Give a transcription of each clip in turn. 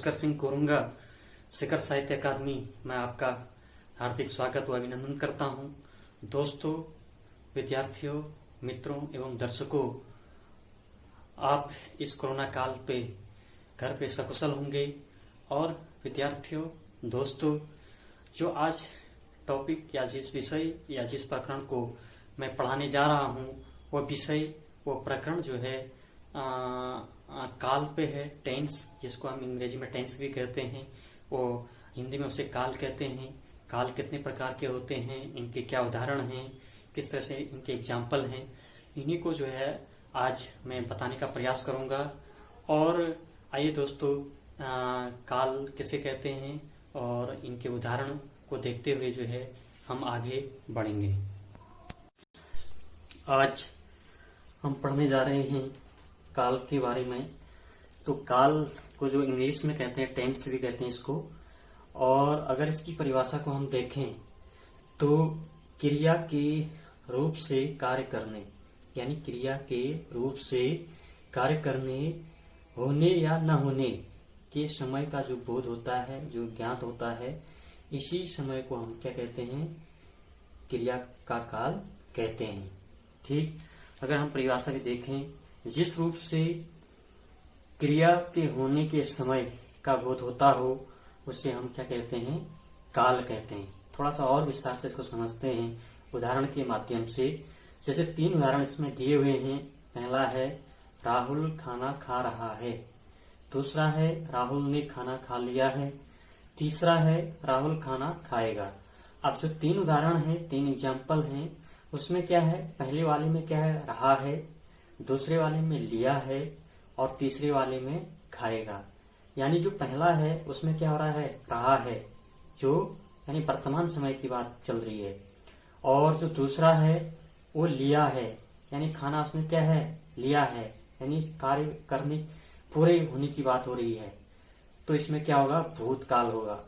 भास्कर सिंह कोरुंगा, शिखर साहित्य अकादमी में आपका हार्दिक स्वागत व अभिनंदन करता हूं। दोस्तों, विद्यार्थियों, मित्रों एवं दर्शकों, आप इस कोरोना काल पे घर पे सकुशल होंगे। और विद्यार्थियों, दोस्तों, जो आज टॉपिक या जिस विषय या जिस प्रकरण को मैं पढ़ाने जा रहा हूं, वो विषय वो प्रकरण जो है काल पे है। टेंस, जिसको हम अंग्रेजी में टेंस भी कहते हैं, वो हिंदी में उसे काल कहते हैं। काल कितने प्रकार के होते हैं, इनके क्या उदाहरण हैं, किस तरह से इनके एग्जाम्पल हैं, इन्हीं को जो है आज मैं बताने का प्रयास करूंगा। और आइए दोस्तों, काल किसे कहते हैं और इनके उदाहरण को देखते हुए जो है हम आगे बढ़ेंगे। आज हम पढ़ने जा रहे हैं काल के बारे में। तो काल को जो इंग्लिश में कहते हैं, टेंस भी कहते हैं इसको। और अगर इसकी परिभाषा को हम देखें तो क्रिया के रूप से कार्य करने, यानी क्रिया के रूप से कार्य करने, होने या न होने के समय का जो बोध होता है, जो ज्ञात होता है, इसी समय को हम क्या कहते हैं, क्रिया का काल कहते हैं। ठीक, अगर हम परिभाषा भी देखें, जिस रूप से क्रिया के होने के समय का बोध होता हो, उसे हम क्या कहते हैं, काल कहते हैं। थोड़ा सा और विस्तार से इसको समझते हैं उदाहरण के माध्यम से। जैसे 3 उदाहरण इसमें दिए हुए हैं। पहला है राहुल खाना खा रहा है, दूसरा है राहुल ने खाना खा लिया है, तीसरा है राहुल खाना खाएगा। अब जो 3 उदाहरण हैं, 3 एग्जाम्पल हैं, उसमें क्या है, पहले वाले में क्या है, रहा है, दूसरे वाले में लिया है और तीसरे वाले में खाएगा। यानी जो पहला है उसमें क्या हो रहा है, रहा है, जो यानी वर्तमान समय की बात चल रही है। और जो दूसरा है वो लिया है, यानी खाना उसने क्या है, लिया है, यानी कार्य करने पूरे होने की बात हो रही है। तो इसमें क्या होगा, भूतकाल होगा।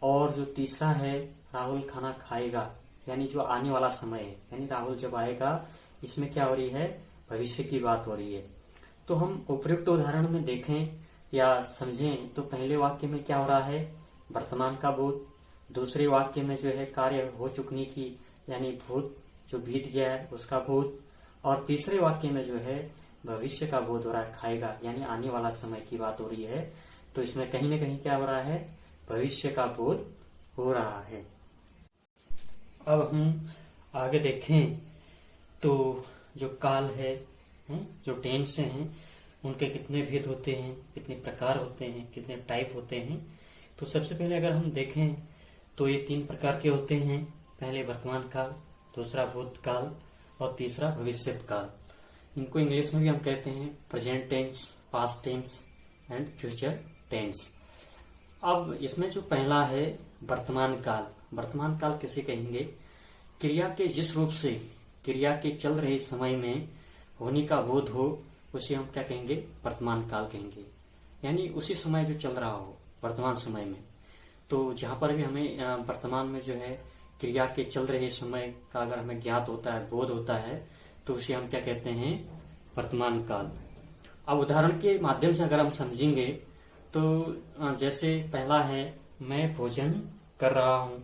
और जो तीसरा है राहुल खाना खाएगा, यानी जो आने वाला समय है, यानी राहुल जब आएगा, इसमें क्या हो रही है, भविष्य की बात हो रही है। तो हम उपयुक्त उदाहरण में देखें या समझें तो पहले वाक्य में क्या हो रहा है, वर्तमान का बोध, दूसरे वाक्य में जो है कार्य हो चुकने की, यानी भूत जो बीत गया है उसका बोध, और तीसरे वाक्य में जो है भविष्य का बोध हो रहा है, खाएगा, यानी आने वाला समय की बात हो रही है। तो इसमें कहीं न कहीं क्या हो रहा है, भविष्य का बोध हो रहा है। अब हम आगे देखें तो जो काल है, जो टेंस हैं, उनके कितने भेद होते हैं, कितने प्रकार होते हैं, कितने टाइप होते हैं। तो सबसे पहले अगर हम देखें तो ये 3 प्रकार के होते हैं। पहले वर्तमान काल, दूसरा भूतकाल और तीसरा भविष्य काल। इनको इंग्लिश में भी हम कहते हैं present tense, past tense and future tense. अब इसमें जो पहला है वर्तमान काल, वर्तमान काल किसे कहेंगे, क्रिया के जिस रूप से क्रिया के चल रहे समय में होने का बोध हो, उसे हम क्या कहेंगे, वर्तमान काल कहेंगे। यानी उसी समय जो चल रहा हो, वर्तमान समय में। तो जहां पर भी हमें वर्तमान में जो है क्रिया के चल रहे समय का अगर हमें ज्ञात होता है, बोध होता है, तो उसे हम क्या कहते हैं, वर्तमान काल। अब उदाहरण के माध्यम से अगर हम समझेंगे तो जैसे पहला है मैं भोजन कर रहा हूँ,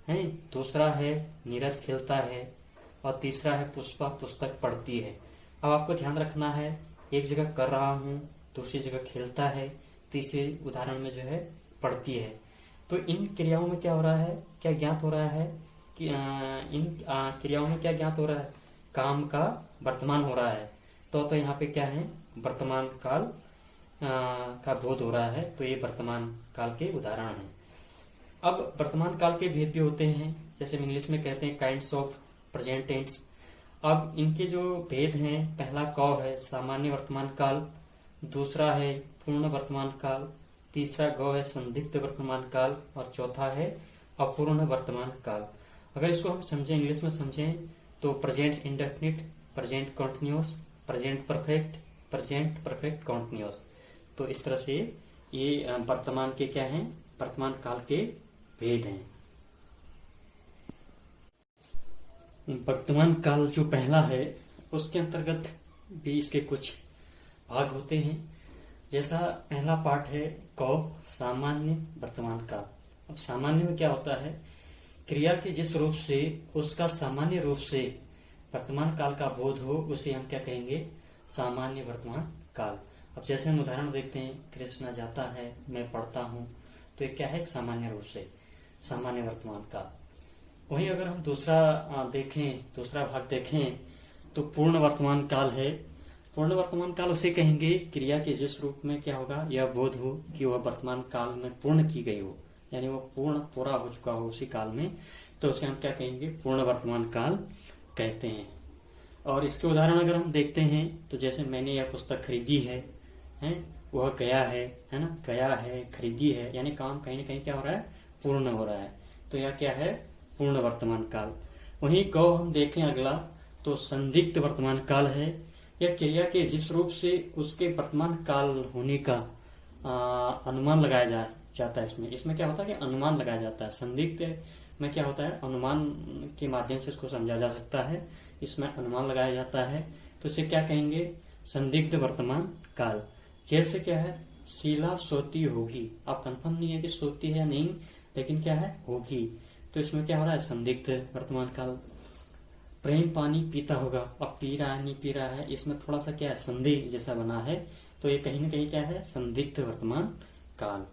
है, दूसरा है नीरज खेलता है और तीसरा है पुष्पा पुस्तक पढ़ती है। अब आपको ध्यान रखना है, एक जगह कर रहा हूँ, दूसरी जगह खेलता है, तीसरे उदाहरण में जो है पढ़ती है। तो इन क्रियाओं में क्या हो रहा है, क्या ज्ञात हो रहा है कि इन क्रियाओं में क्या ज्ञात हो रहा है, काम का वर्तमान हो रहा है। तो यहाँ पे क्या है, वर्तमान काल का बोध हो रहा है। तो ये वर्तमान काल के उदाहरण हैं। अब वर्तमान काल के भेद भी होते हैं, जैसे इंग्लिश में कहते हैं काइंड्स ऑफ प्रेजेंट टेंस। अब इनके जो भेद हैं, पहला कौ है सामान्य वर्तमान काल, दूसरा है पूर्ण वर्तमान काल, तीसरा गौ है संदिग्ध वर्तमान काल और चौथा है अपूर्ण वर्तमान काल। अगर इसको हम समझें, इंग्लिश में समझें तो present indefinite, present continuous, present perfect, present perfect continuous. तो इस तरह से ये वर्तमान के क्या हैं, वर्तमान काल के भेद हैं। वर्तमान काल जो पहला है, उसके अंतर्गत भी इसके कुछ भाग होते हैं। जैसा पहला पार्ट है सामान्य वर्तमान काल। अब सामान्य में क्या होता है, क्रिया के जिस रूप से उसका सामान्य रूप से वर्तमान काल का बोध हो उसे हम क्या कहेंगे, सामान्य वर्तमान काल। अब जैसे हम उदाहरण देखते हैं, कृष्णा जाता है, मैं पढ़ता हूँ, तो ये क्या है, सामान्य रूप से सामान्य वर्तमान काल। वहीं अगर हम दूसरा भाग देखें तो पूर्ण वर्तमान काल है। पूर्ण वर्तमान काल उसे कहेंगे क्रिया के जिस रूप में क्या होगा, यह बोध हो कि वह वर्तमान काल में पूर्ण की गई हो, यानी वह पूरा हो चुका हो उसी काल में, तो उसे हम क्या कहेंगे, पूर्ण वर्तमान काल कहते हैं। और इसके उदाहरण अगर हम देखते हैं तो जैसे मैंने यह पुस्तक खरीदी है, वह गया है ना, गया है, खरीदी है, यानी काम कहीं न कहीं क्या हो रहा है, पूर्ण हो रहा है, तो यह क्या है, पूर्ण वर्तमान काल। वहीं गौ हम देखें अगला तो संदिग्ध वर्तमान काल है। यह क्रिया के जिस रूप से उसके वर्तमान काल होने का अनुमान लगाया जाता है। इसमें क्या होता है कि अनुमान लगाया जाता है। संदिग्ध में क्या होता है, अनुमान के माध्यम से इसको समझा जा सकता है, इसमें अनुमान लगाया जाता है, तो इसे क्या कहेंगे, संदिग्ध वर्तमान काल। जैसे क्या है, शीला सोती होगी, आप कंफर्म नहीं है कि सोती है या नहीं, लेकिन क्या है, होगी, तो इसमें क्या हो रहा है, संदिग्ध वर्तमान काल। प्रेम पानी पीता होगा, अब पी रहा है नहीं पी रहा है, इसमें थोड़ा सा क्या है, संदेह जैसा बना है, तो ये कहीं न कहीं क्या है, संदिग्ध वर्तमान काल।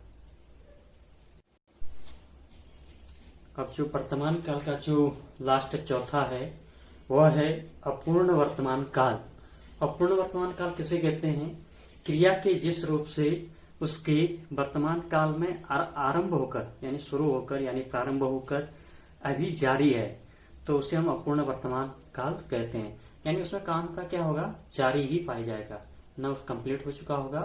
अब जो वर्तमान काल का जो लास्ट चौथा है वह है अपूर्ण वर्तमान काल। अपूर्ण वर्तमान काल किसे कहते हैं, क्रिया के जिस रूप से उसके वर्तमान काल में आरंभ होकर यानी शुरू होकर यानी प्रारंभ होकर अभी जारी है, तो उसे हम अपूर्ण वर्तमान काल कहते हैं। यानी उसमें काम का क्या होगा, जारी ही पाया जाएगा, न कंप्लीट हो चुका होगा,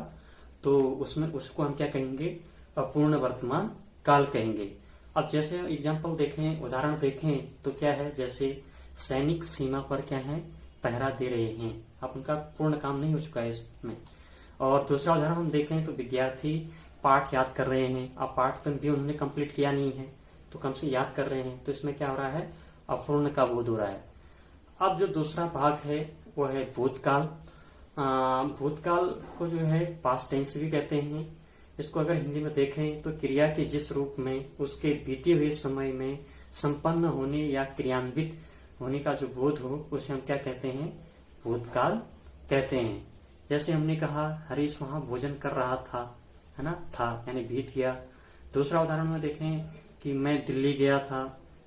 तो उसमें उसको हम क्या कहेंगे, अपूर्ण वर्तमान काल कहेंगे। अब जैसे एग्जाम्पल देखें, उदाहरण देखें, तो क्या है, जैसे सैनिक सीमा पर क्या है, पहरा दे रहे हैं, अब उनका पूर्ण काम नहीं हो चुका है इसमें। और दूसरा उदाहरण हम देखें तो विद्यार्थी पाठ याद कर रहे हैं, अब पाठ तो भी उन्होंने कंप्लीट किया नहीं है, तो कम से याद कर रहे हैं, तो इसमें क्या हो रहा है, अपूर्ण का बोध हो रहा है। अब जो दूसरा भाग है वो है भूतकाल। भूतकाल को जो है पास्ट टेंस भी कहते हैं। इसको अगर हिंदी में देखें तो क्रिया के जिस रूप में उसके बीते हुए समय में संपन्न होने या क्रियान्वित होने का जो बोध हो उसे हम क्या कहते हैं, भूतकाल कहते हैं। जैसे हमने कहा हरीश वहां भोजन कर रहा था, है ना, था यानी बीत गया। दूसरा उदाहरण में देखें कि मैं दिल्ली गया था,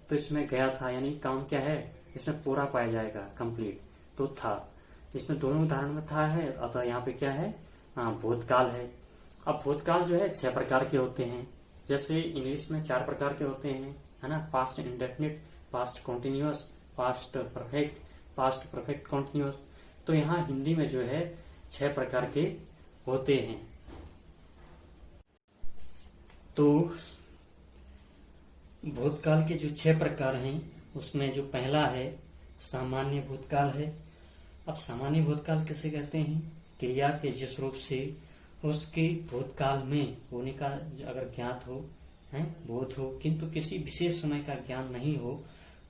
तो इसमें गया था यानी काम क्या है, इसमें पूरा पाया जाएगा, कंप्लीट, तो था। इसमें दोनों उदाहरण में था है, अतः यहाँ पे क्या है, भूतकाल है। अब भूतकाल जो है 6 प्रकार के होते हैं। जैसे इंग्लिश में 4 प्रकार के होते हैं, है ना, past indefinite, past continuous, past perfect, past perfect continuous. तो यहाँ हिंदी में जो है 6 प्रकार के होते हैं। तो भूतकाल के जो 6 प्रकार हैं उसमें जो पहला है सामान्य भूतकाल है। अब सामान्य भूतकाल किसे कहते हैं, क्रिया के जिस रूप से उसके भूतकाल में होने का अगर ज्ञात हो, है, बोध हो, किंतु किसी विशेष समय का ज्ञान नहीं हो,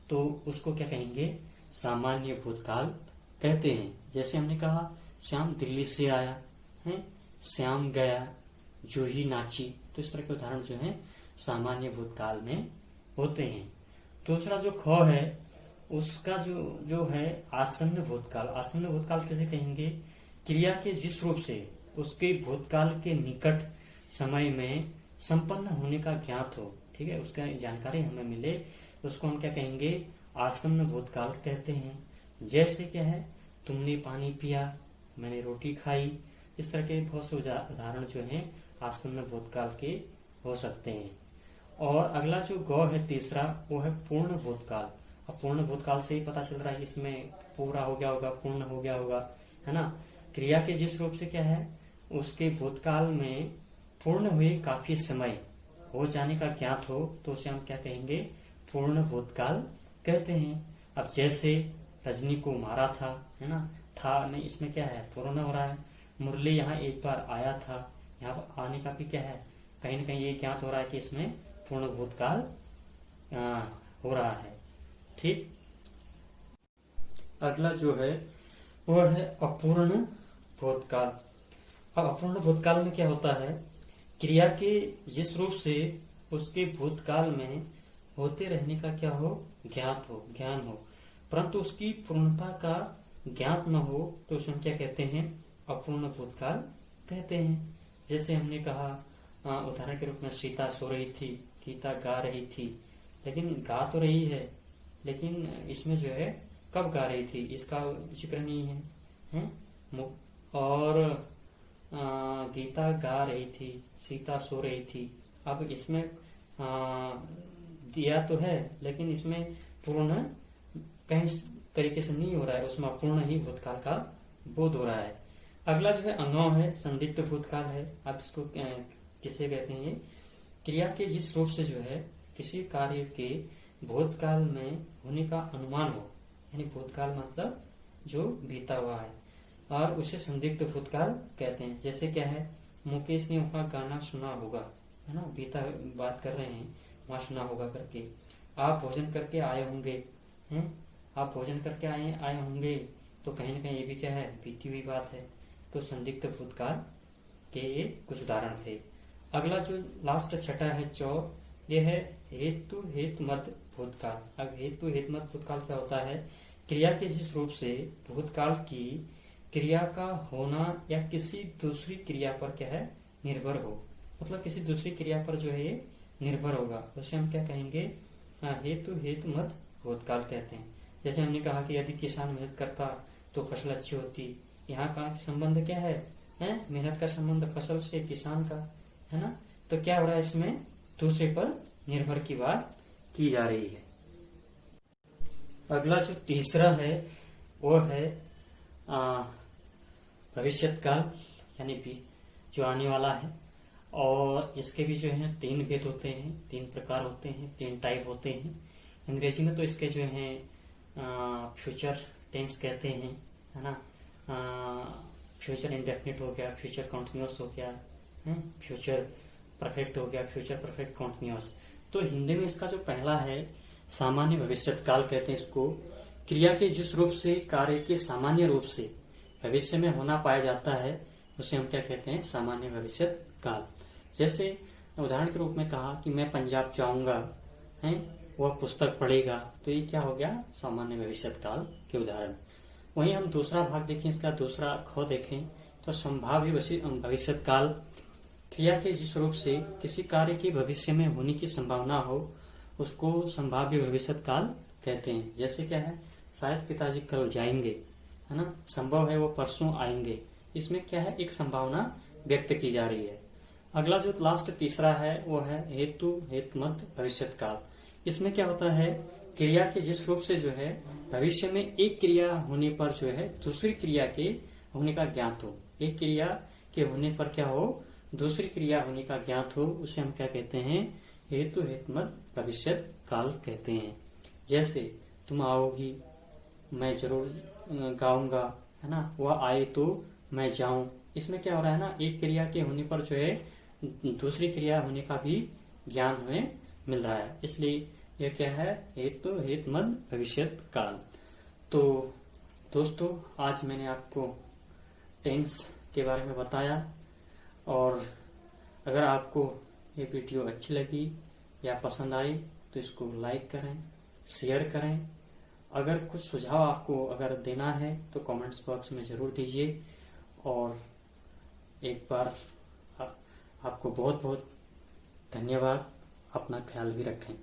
तो उसको क्या कहेंगे, सामान्य भूतकाल कहते हैं। जैसे हमने कहा श्याम दिल्ली से आया है, श्याम गया, जूही नाची, तो इस तरह के उदाहरण जो है सामान्य भूतकाल में होते हैं। दूसरा जो ख है उसका जो है आसन्न भूतकाल। आसन्न भूतकाल किसे कहेंगे, क्रिया के जिस रूप से उसके भूतकाल के निकट समय में संपन्न होने का ज्ञात हो, ठीक है, उसका जानकारी हमें मिले, उसको हम क्या कहेंगे, आसन्न भूतकाल कहते हैं। जैसे क्या है, तुमने पानी पिया, मैंने रोटी खाई, इस तरह के बहुत से उदाहरण जो हैं आसन्न भूतकाल के हो सकते हैं। और अगला जो गौ है तीसरा, वो है पूर्ण भूतकाल। अब पूर्ण भूतकाल से ही पता चल रहा है इसमें पूरा हो गया होगा, पूर्ण हो गया होगा, है ना। क्रिया के जिस रूप से क्या है, उसके भूतकाल में पूर्ण हुए काफी समय हो जाने का ज्ञात हो, तो उसे हम क्या कहेंगे, पूर्ण भूतकाल कहते हैं। अब जैसे रजनी को मारा था, है ना, था नहीं, इसमें क्या है, पूर्ण हो रहा है। मुरली यहाँ एक बार आया था, यहाँ पर आने का भी क्या है, कहीं न कहीं ये ज्ञात हो रहा है कि इसमें पूर्ण भूतकाल हो रहा है। ठीक, अगला जो है वो है अपूर्ण भूतकाल। अब अपूर्ण भूतकाल में क्या होता है, क्रिया के जिस रूप से उसके भूतकाल में होते रहने का क्या हो, ज्ञान हो, परंतु उसकी पूर्णता का ज्ञात न हो तो उसे हम क्या कहते हैं, अपूर्ण भूतकाल कहते हैं। जैसे हमने कहा उदाहरण के रूप में सीता सो रही थी, गीता गा रही थी, लेकिन गा तो रही है, लेकिन इसमें जो है कब गा रही थी इसका जिक्र नहीं है? और गीता गा रही थी, सीता सो रही थी, अब इसमें दिया तो है लेकिन इसमें पूर्ण कहीं तरीके से नहीं हो रहा है, उसमें अपूर्ण ही भूतकाल का बोध हो रहा है। अगला जो है अनौ है, संदिग्ध भूतकाल है। अब इसको किसे कहते हैं? क्रिया के जिस रूप से जो है किसी कार्य के भूतकाल में होने का अनुमान हो, यानी भूतकाल मतलब जो बीता हुआ है, और उसे संदिग्ध भूतकाल कहते हैं। जैसे क्या है, मुकेश ने वहां गाना सुना होगा, है ना, बीता बात कर रहे हैं, वहां सुना होगा करके। आप भोजन करके आए होंगे, हैं, आप भोजन करके आए होंगे, तो कहीं ना कहीं ये भी क्या है, बीती हुई बात है। तो संदिग्ध भूतकाल के ये कुछ उदाहरण थे। अगला जो लास्ट छठा है ये है हेतु हेतुमत भूतकाल। अब हेतु हेतुमत भूतकाल क्या होता है? क्रिया के जिस रूप से भूतकाल की क्रिया का होना या किसी दूसरी क्रिया पर क्या है, निर्भर हो, मतलब किसी दूसरी क्रिया पर जो है ये निर्भर होगा, उसे हम क्या कहेंगे, हेतु हेतुमत भूतकाल कहते हैं। जैसे हमने कहा कि यदि किसान मेहनत करता तो फसल अच्छी होती, यहाँ का संबंध क्या है, मेहनत का संबंध फसल से, किसान का, है ना। तो क्या हो रहा है, इसमें दूसरे पर निर्भर की बात की जा रही है। अगला जो तीसरा है वो है भविष्यत काल, यानी जो आने वाला है। और इसके भी जो है 3 भेद होते हैं, 3 प्रकार होते हैं, 3 टाइप होते हैं। अंग्रेजी में तो इसके जो है फ्यूचर टेंस कहते हैं, है ना। फ्यूचर इंडेफिनिट हो गया, फ्यूचर कंटिन्यूअस हो गया, फ्यूचर परफेक्ट हो गया, फ्यूचर परफेक्ट कंटिन्यूअस। तो हिंदी में इसका जो पहला है सामान्य भविष्यत काल कहते हैं इसको। क्रिया के जिस रूप से कार्य के सामान्य रूप से भविष्य में होना पाया जाता है उसे हम क्या कहते हैं, सामान्य भविष्यत काल। जैसे उदाहरण के रूप में कहा कि मैं पंजाब जाऊंगा, है, वह पुस्तक पढ़ेगा, तो ये क्या हो गया, सामान्य भविष्यत काल के उदाहरण। वहीं हम दूसरा भाग देखें, इसका दूसरा ख देखें तो संभाव्य भविष्यत काल। क्रिया के जिस रूप से किसी कार्य की भविष्य में होने की संभावना हो उसको संभाव्य भविष्यत काल कहते हैं। जैसे क्या है, शायद पिताजी कल जाएंगे, है ना, संभव है वो परसों आएंगे, इसमें क्या है, एक संभावना व्यक्त की जा रही है। अगला जो लास्ट तीसरा है वो है हेतु हेतुमत भविष्यत काल। इसमें क्या होता है, क्रिया के जिस रूप से जो है भविष्य में एक क्रिया होने पर जो है दूसरी क्रिया के होने का ज्ञात हो, एक क्रिया के होने पर क्या हो, दूसरी क्रिया होने का ज्ञात हो, उसे हम क्या कहते हैं, हेतु हेतुमत भविष्यत काल कहते हैं। जैसे तुम आओगी, मैं जरूर गाऊंगा, है ना, वह आए तो मैं जाऊं। इसमें क्या हो रहा है ना, एक क्रिया के होने पर जो है दूसरी क्रिया होने का भी ज्ञान हमें मिल रहा है, इसलिए यह क्या है, हेतु हेतुमत भविष्यत काल। तो दोस्तों आज मैंने आपको टेंस के बारे में बताया, और अगर आपको ये वीडियो अच्छी लगी या पसंद आई तो इसको लाइक करें, शेयर करें। अगर कुछ सुझाव आपको अगर देना है तो कमेंट्स बॉक्स में जरूर दीजिए। और एक बार आपको बहुत बहुत धन्यवाद। अपना ख्याल भी रखें।